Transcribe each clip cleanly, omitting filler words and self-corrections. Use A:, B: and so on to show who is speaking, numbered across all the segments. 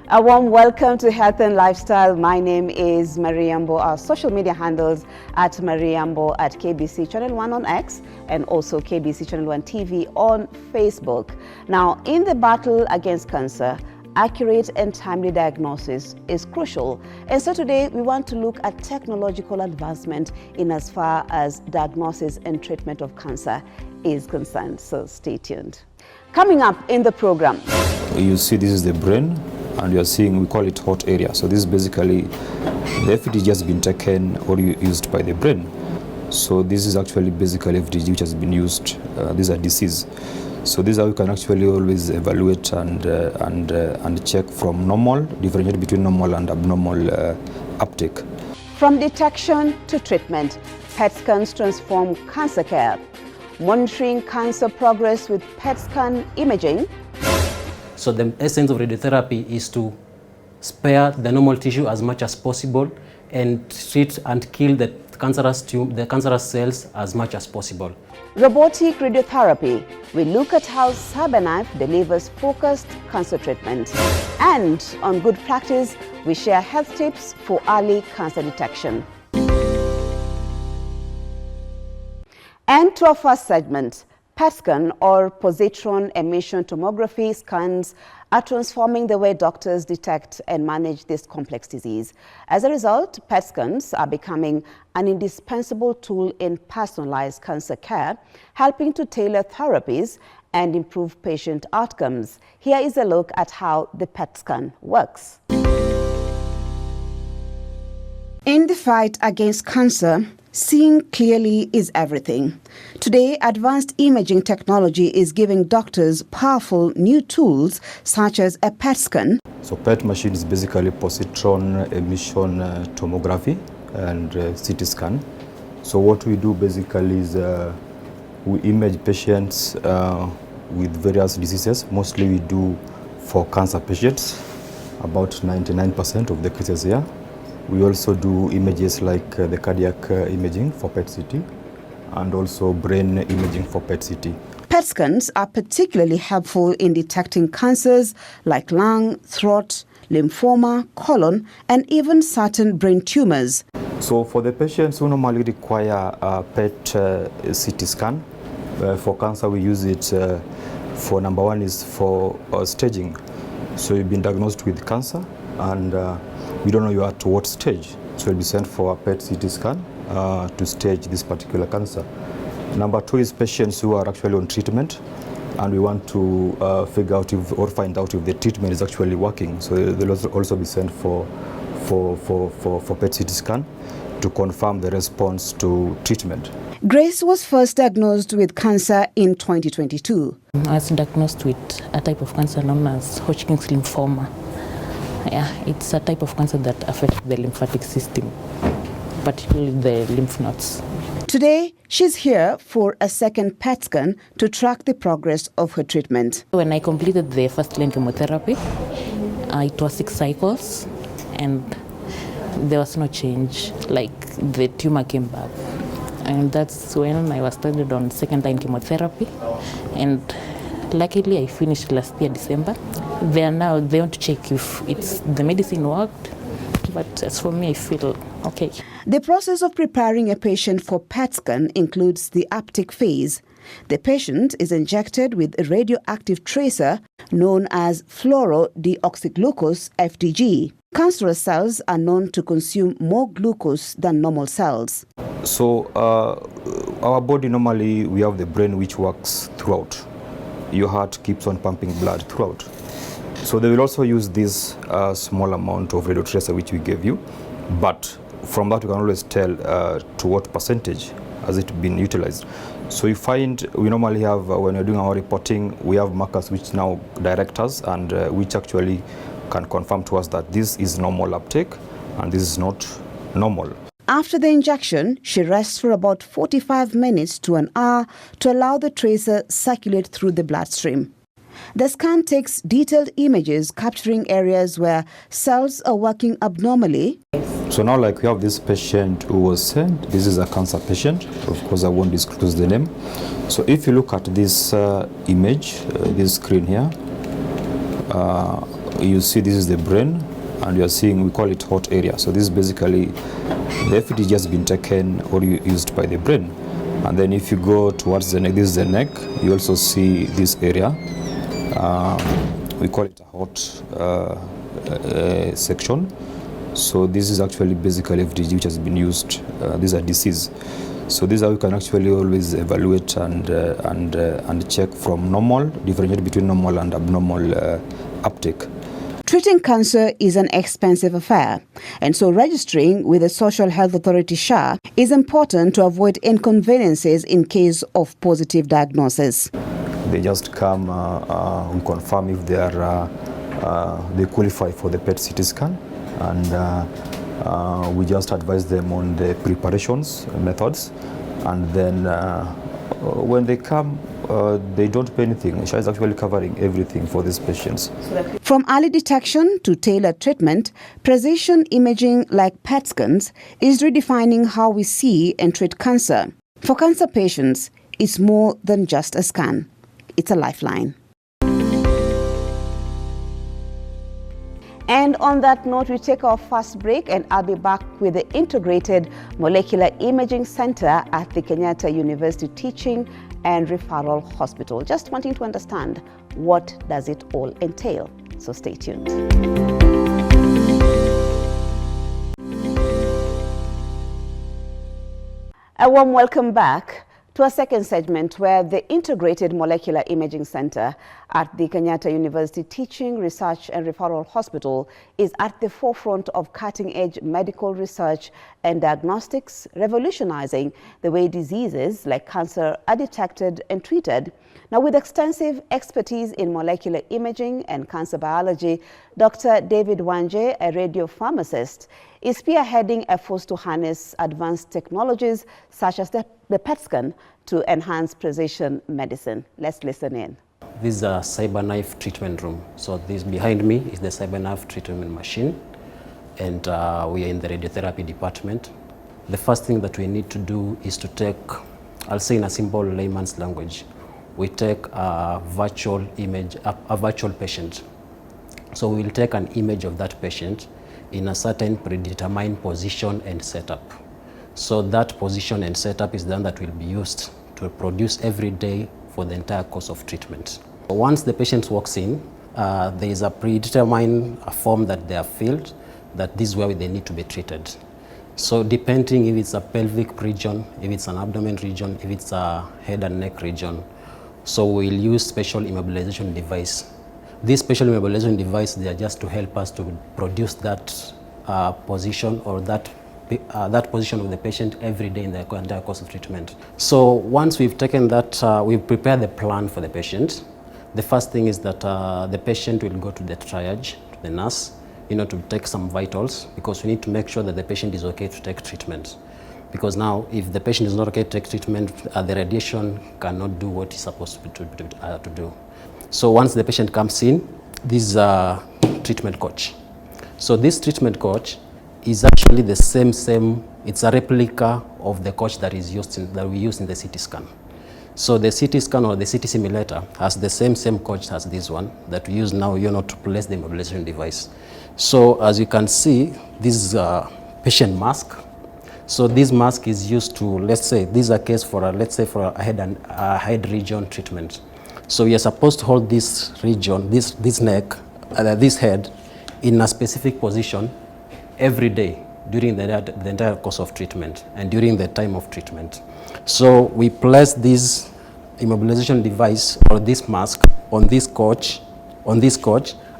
A: A warm welcome to Health and Lifestyle. My name is Mariambo. Our social media handles at Mariambo at KBC Channel 1 on X and also KBC Channel 1 TV on Facebook. Now, in the battle against cancer, accurate and timely diagnosis is crucial. And so today we want to look at technological advancement in as far as diagnosis and treatment of cancer is concerned. So stay tuned. Coming up in the program.
B: You see this is the brain, and you are seeing, we call it hot area. So this is basically the FDG has been taken or used by the brain. So this is actually basically FDG which has been used. These are disease. So this is how you can actually always evaluate and check from normal, differentiate between normal and abnormal uptake.
A: From detection to treatment, PET scans transform cancer care. Monitoring cancer progress with PET scan imaging.
C: So the essence of radiotherapy is to spare the normal tissue as much as possible and treat and kill the cancerous cells as much as possible.
A: Robotic radiotherapy. We look at how CyberKnife delivers focused cancer treatment. And on good practice, we share health tips for early cancer detection. And to our first segment, PET scan or positron emission tomography scans are transforming the way doctors detect and manage this complex disease. As a result, PET scans are becoming an indispensable tool in personalized cancer care, helping to tailor therapies and improve patient outcomes. Here is a look at how the PET scan works. In the fight against cancer, seeing clearly is everything. Today, advanced imaging technology is giving doctors powerful new tools such as a PET scan.
B: So PET machine is basically positron emission tomography and CT scan. So what we do basically is we image patients with various diseases. Mostly we do for cancer patients, about 99% of the cases here. We also do images like the cardiac imaging for PET-CT and also brain imaging for PET-CT.
A: PET scans are particularly helpful in detecting cancers like lung, throat, lymphoma, colon, and even certain brain tumors.
B: So for the patients who normally require a PET-CT scan, for cancer we use it for number one is for staging. So you've been diagnosed with cancer and we don't know you are at what stage. So you'll be sent for a PET-CT scan to stage this particular cancer. Number two is patients who are actually on treatment and we want to figure out or find out if the treatment is actually working. So they'll also be sent for PET-CT scan to confirm the response to treatment.
A: Grace was first diagnosed with cancer in 2022.
D: I was diagnosed with a type of cancer known as Hodgkin's lymphoma. Yeah, it's a type of cancer that affects the lymphatic system, particularly the lymph nodes.
A: Today, she's here for a second PET scan to track the progress of her treatment.
D: When I completed the first-line chemotherapy, it was 6 cycles, and there was no change, like the tumor came back. And that's when I was started on second-line chemotherapy, and luckily I finished last year, December. They want to check if the medicine worked, but as for me, I feel okay.
A: The process of preparing a patient for PET scan includes the uptake phase. The patient is injected with a radioactive tracer known as fluorodeoxyglucose FDG. Cancerous cells are known to consume more glucose than normal cells.
B: So our body normally, we have the brain which works throughout. Your heart keeps on pumping blood throughout. So they will also use this small amount of radio tracer which we gave you, but from that we can always tell to what percentage has it been utilized. So you find we normally have, when we're doing our reporting, we have markers which now direct us and which actually can confirm to us that this is normal uptake and this is not normal.
A: After the injection, she rests for about 45 minutes to an hour to allow the tracer circulate through the bloodstream. The scan takes detailed images capturing areas where cells are working abnormally.
B: So now, like, we have this patient who was sent. This is a cancer patient. Of course, I won't disclose the name. So if you look at this image, this screen here, you see this is the brain, and you are seeing, we call it hot area. So this is basically the FET just been taken or used by the brain. And then if you go towards the neck, this is the neck, you also see this area. We call it a hot section. So this is actually basically FDG which has been used. These are disease. So this is how you can actually always evaluate and check from normal, differentiate between normal and abnormal uptake.
A: Treating cancer is an expensive affair, and so registering with the Social Health Authority SHA is important to avoid inconveniences in case of positive diagnosis.
B: They just come, we confirm if they are they qualify for the PET CT scan, and we just advise them on the preparations methods, and then when they come, they don't pay anything. SHA is actually covering everything for these patients.
A: From early detection to tailored treatment, precision imaging like PET scans is redefining how we see and treat cancer. For cancer patients, it's more than just a scan. It's a lifeline. And on that note, we take our first break, and I'll be back with the Integrated Molecular Imaging Center at the Kenyatta University Teaching and Referral Hospital. Just wanting to understand, what does it all entail? So stay tuned. A warm welcome back to a second segment where the Integrated Molecular Imaging Center at the Kenyatta University Teaching, Research and Referral Hospital is at the forefront of cutting-edge medical research and diagnostics, revolutionizing the way diseases like cancer are detected and treated. Now, with extensive expertise in molecular imaging and cancer biology, Dr. David Wanje, a radiopharmacist, is spearheading efforts to harness advanced technologies such as the PET scan to enhance precision medicine. Let's listen in.
C: This is a cyberknife treatment room. So this behind me is the cyberknife treatment machine, and we are in the radiotherapy department. The first thing that we need to do is to take, I'll say in a simple layman's language, we take a virtual image, a virtual patient. So we will take an image of that patient in a certain predetermined position and setup. So that position and setup is the one that will be used to produce every day for the entire course of treatment. Once the patient walks in, there is a predetermined form that they have filled, that this is where they need to be treated. So depending if it's a pelvic region, if it's an abdomen region, if it's a head and neck region, so we'll use special immobilization device. This special immobilization device, they are just to help us to produce that position or that position of the patient every day in the entire course of treatment. So once we've taken that, we've prepared the plan for the patient. The first thing is that the patient will go to the triage, to the nurse, to take some vitals, because we need to make sure that the patient is okay to take treatment. Because now, if the patient is not okay to take treatment, the radiation cannot do what it's supposed to do. So once the patient comes in, this is a treatment coach. So this treatment coach is actually the same, it's a replica of the coach that is used that we use in the CT scan. So the CT scan or the CT simulator has the same coach as this one that we use now, to place the immobilization device. So as you can see, this is a patient mask. So this mask is used to, let's say, this is a case for a head region treatment. So we are supposed to hold this region, this neck, this head, in a specific position every day during the entire course of treatment and during the time of treatment. So we place this immobilization device or this mask on this coach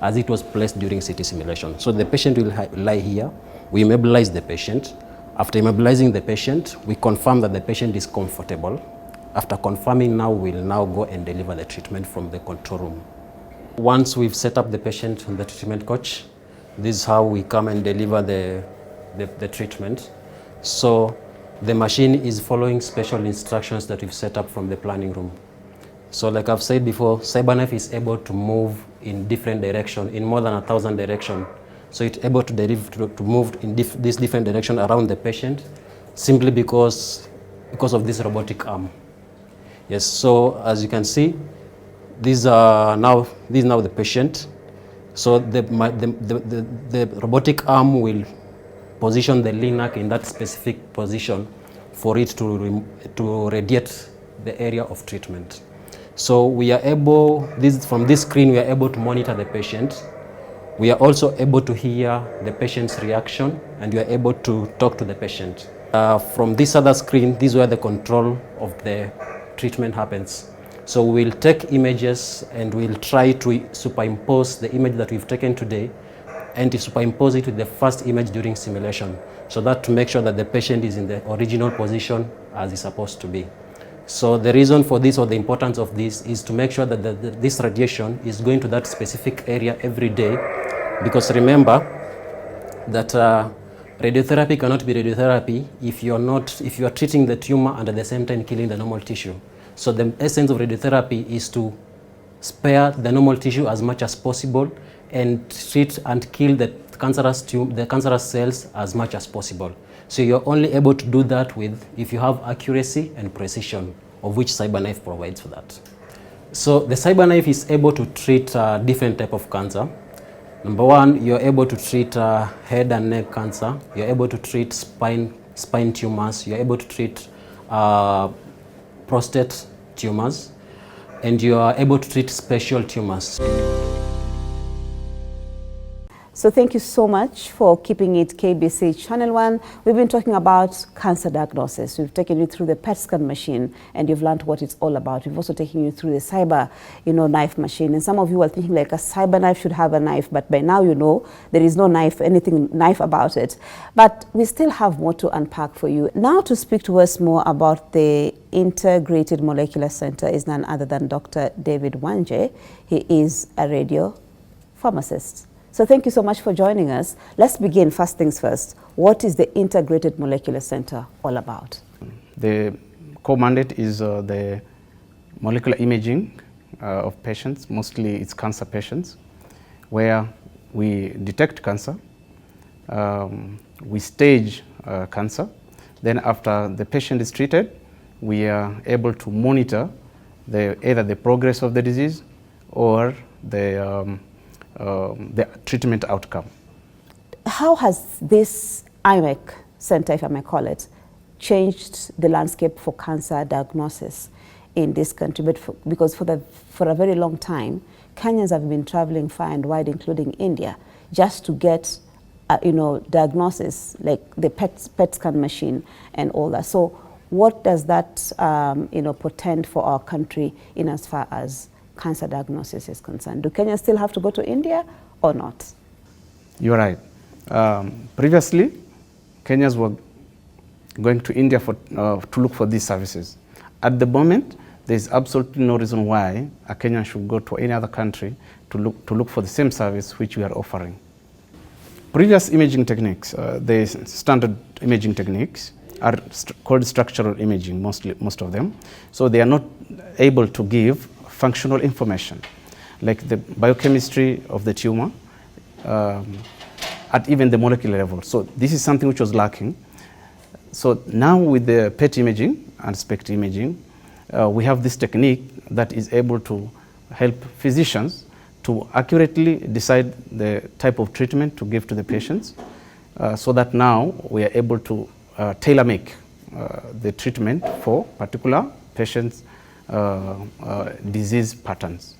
C: as it was placed during CT simulation. So the patient will lie here. We immobilize the patient. After immobilizing the patient, we confirm that the patient is comfortable. After confirming, we'll now go and deliver the treatment from the control room. Once we've set up the patient on the treatment coach, this is how we come and deliver the treatment. So the machine is following special instructions that we've set up from the planning room. So like I've said before, cyberknife is able to move in different directions, in more than 1,000 directions. So it's able to move in this different direction around the patient simply because of this robotic arm. Yes, so as you can see, this is now the patient. So the robotic arm will position the linac in that specific position for it to radiate the area of treatment. So we are able, from this screen, we are able to monitor the patient. We are also able to hear the patient's reaction, and we are able to talk to the patient. From this other screen, this is where the control of the treatment happens. So we'll take images and we'll try to superimpose the image that we've taken today and to superimpose it with the first image during simulation, so that to make sure that the patient is in the original position as it's supposed to be. So the reason for this, or the importance of this, is to make sure that this radiation is going to that specific area every day, because remember that radiotherapy cannot be radiotherapy if you are treating the tumor and at the same time killing the normal tissue. So the essence of radiotherapy is to spare the normal tissue as much as possible and treat and kill the cancerous cells as much as possible. So you're only able to do that if you have accuracy and precision, of which CyberKnife provides for that. So the CyberKnife is able to treat different type of cancer. Number one, you're able to treat head and neck cancer. You're able to treat spine tumors. You're able to treat prostate tumors, and you are able to treat special tumors.
A: So thank you so much for keeping it KBC Channel 1. We've been talking about cancer diagnosis. We've taken you through the PET scan machine and you've learned what it's all about. We've also taken you through the cyber, knife machine. And some of you are thinking like a cyber knife should have a knife, but by now you know there is no knife about it. But we still have more to unpack for you. Now to speak to us more about the Integrated Molecular Center is none other than Dr. David Wanje. He is a radio pharmacist. So thank you so much for joining us. Let's begin first things first. What is the Integrated Molecular Center all about?
E: The core mandate is the molecular imaging of patients, mostly it's cancer patients, where we detect cancer, we stage cancer, then after the patient is treated, we are able to monitor either the progress of the disease or the treatment outcome.
A: How has this IMEC center, if I may call it, changed the landscape for cancer diagnosis in this country? Because for a very long time, Kenyans have been traveling far and wide, including India, just to get diagnosis, like the PET scan machine and all that. So what does that portend for our country in as far as cancer diagnosis is concerned? Do Kenyans still have to go to India or not?
E: You're right. Previously, Kenyans were going to India to look for these services. At the moment, there's absolutely no reason why a Kenyan should go to any other country to look for the same service which we are offering. Previous imaging techniques, the standard imaging techniques, are called structural imaging, most of them. So they are not able to give functional information, like the biochemistry of the tumor, at even the molecular level. So this is something which was lacking. So now with the PET imaging and SPECT imaging, we have this technique that is able to help physicians to accurately decide the type of treatment to give to the patients, so that now we are able to tailor-make the treatment for particular patients' disease patterns.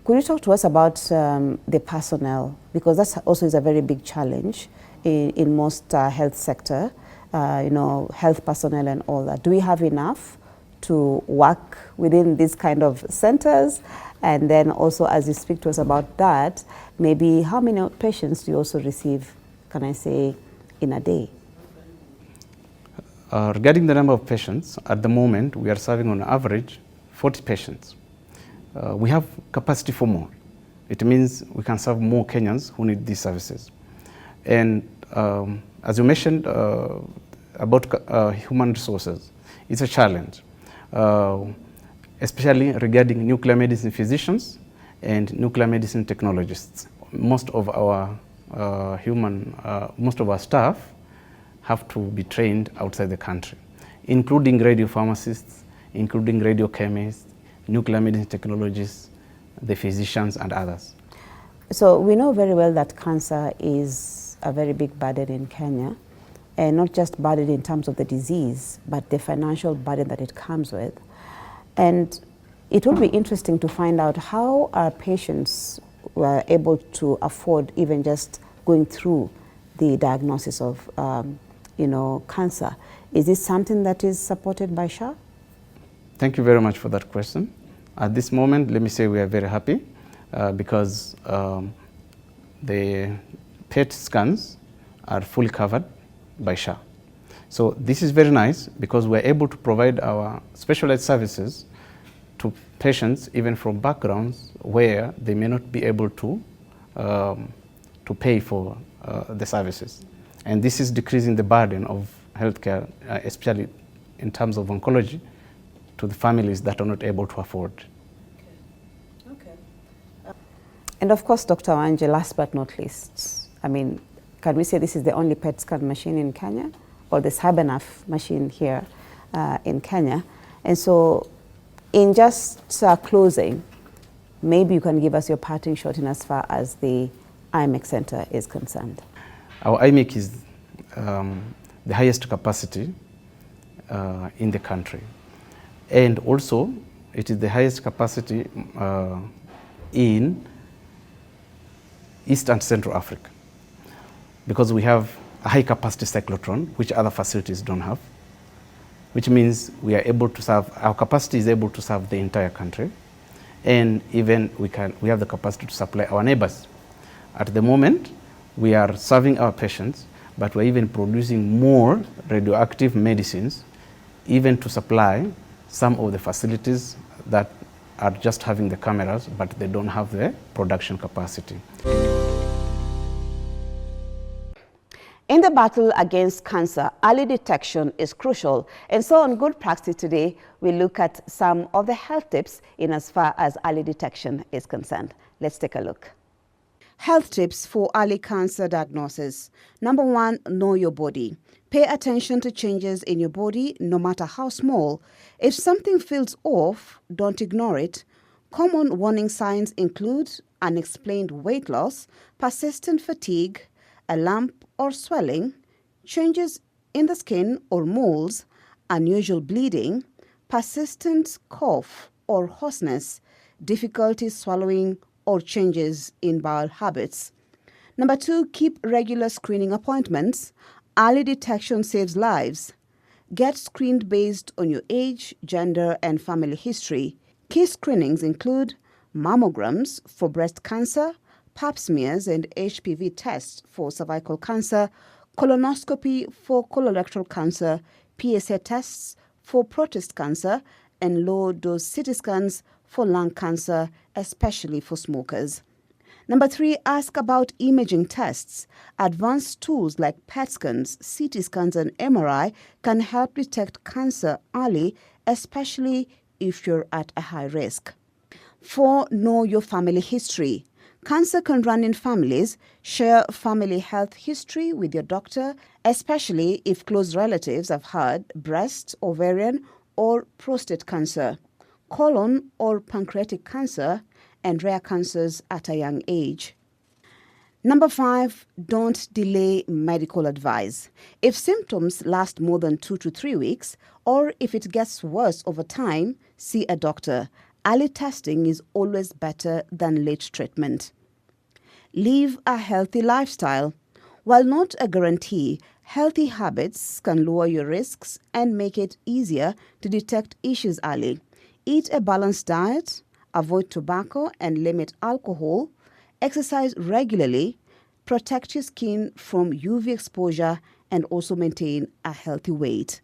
A: Could you talk to us about the personnel? Because that also is a very big challenge in most health sector, health personnel and all that. Do we have enough to work within these kind of centers? And then also, as you speak to us about that, maybe how many patients do you also receive, can I say, in a day?
E: Regarding the number of patients, at the moment we are serving on average 40 patients. We have capacity for more. It means we can serve more Kenyans who need these services. And as you mentioned about human resources, it's a challenge, especially regarding nuclear medicine physicians and nuclear medicine technologists. Most of our staff have to be trained outside the country, including radiopharmacists, including radiochemists, nuclear medicine technologists, the physicians and others.
A: So we know very well that cancer is a very big burden in Kenya, and not just burden in terms of the disease, but the financial burden that it comes with. And it will be interesting to find out how our patients were able to afford even just going through the diagnosis of cancer. Is this something that is supported by SHA?
E: Thank you very much for that question. At this moment, let me say we are very happy because the PET scans are fully covered by SHA. So this is very nice because we're able to provide our specialized services to patients even from backgrounds where they may not be able to pay for the services. And this is decreasing the burden of healthcare, especially in terms of oncology, to the families that are not able to afford.
A: And of course, Dr. Wanje, last but not least, I mean, can we say this is the only PET scan machine in Kenya, or the CyberNaf machine here in Kenya? And so, in just closing, maybe you can give us your parting shot in as far as the IMEC Center is concerned.
E: Our IMEC is the highest capacity in the country. And also, it is the highest capacity in East and Central Africa, because we have a high capacity cyclotron, which other facilities don't have, which means we are able to serve, our capacity is able to serve the entire country, and even we have the capacity to supply our neighbors. At the moment, we are serving our patients, but we're even producing more radioactive medicines, even to supply some of the facilities that are just having the cameras, but they don't have the production capacity.
A: In the battle against cancer, early detection is crucial. And so on Good Practice today, we look at some of the health tips in as far as early detection is concerned. Let's take a look. Health tips for early cancer diagnosis. Number 1, know your body. Pay attention to changes in your body, no matter how small. If something feels off, don't ignore it. Common warning signs include unexplained weight loss, persistent fatigue, a lump or swelling, changes in the skin or moles, unusual bleeding, persistent cough or hoarseness, difficulty swallowing, or changes in bowel habits. Number 2, keep regular screening appointments. Early detection saves lives. Get screened based on your age, gender, and family history. Key screenings include mammograms for breast cancer, pap smears and HPV tests for cervical cancer, colonoscopy for colorectal cancer, PSA tests for prostate cancer, and low-dose CT scans for lung cancer, especially for smokers. Number 3, ask about imaging tests. Advanced tools like PET scans, CT scans, and MRI can help detect cancer early, especially if you're at a high risk. 4, know your family history. Cancer can run in families. Share family health history with your doctor, especially if close relatives have had breast, ovarian, or prostate cancer, colon or pancreatic cancer, and rare cancers at a young age. Number 5, don't delay medical advice. If symptoms last more than 2 to 3 weeks, or if it gets worse over time, see a doctor. Early testing is always better than late treatment. Live a healthy lifestyle. While not a guarantee, healthy habits can lower your risks and make it easier to detect issues early. Eat a balanced diet, avoid tobacco and limit alcohol, exercise regularly, protect your skin from UV exposure, and also maintain a healthy weight.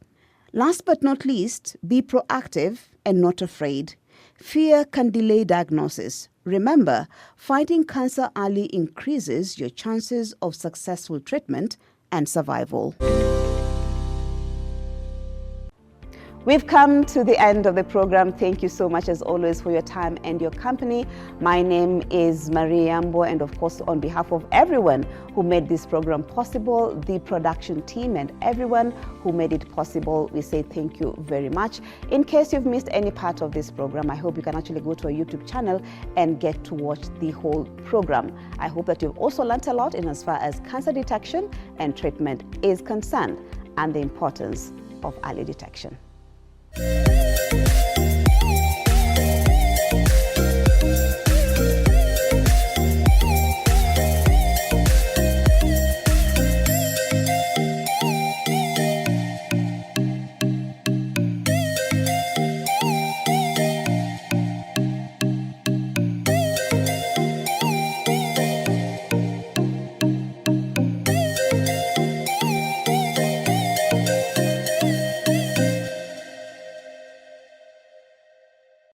A: Last but not least, be proactive and not afraid. Fear can delay diagnosis. Remember, fighting cancer early increases your chances of successful treatment and survival. We've come to the end of the program. Thank you so much as always for your time and your company. My name is Marie Yambo, and of course on behalf of everyone who made this program possible, the production team and everyone who made it possible, we say thank you very much. In case you've missed any part of this program, I hope you can actually go to our YouTube channel and get to watch the whole program. I hope that you've also learned a lot in as far as cancer detection and treatment is concerned and the importance of early detection.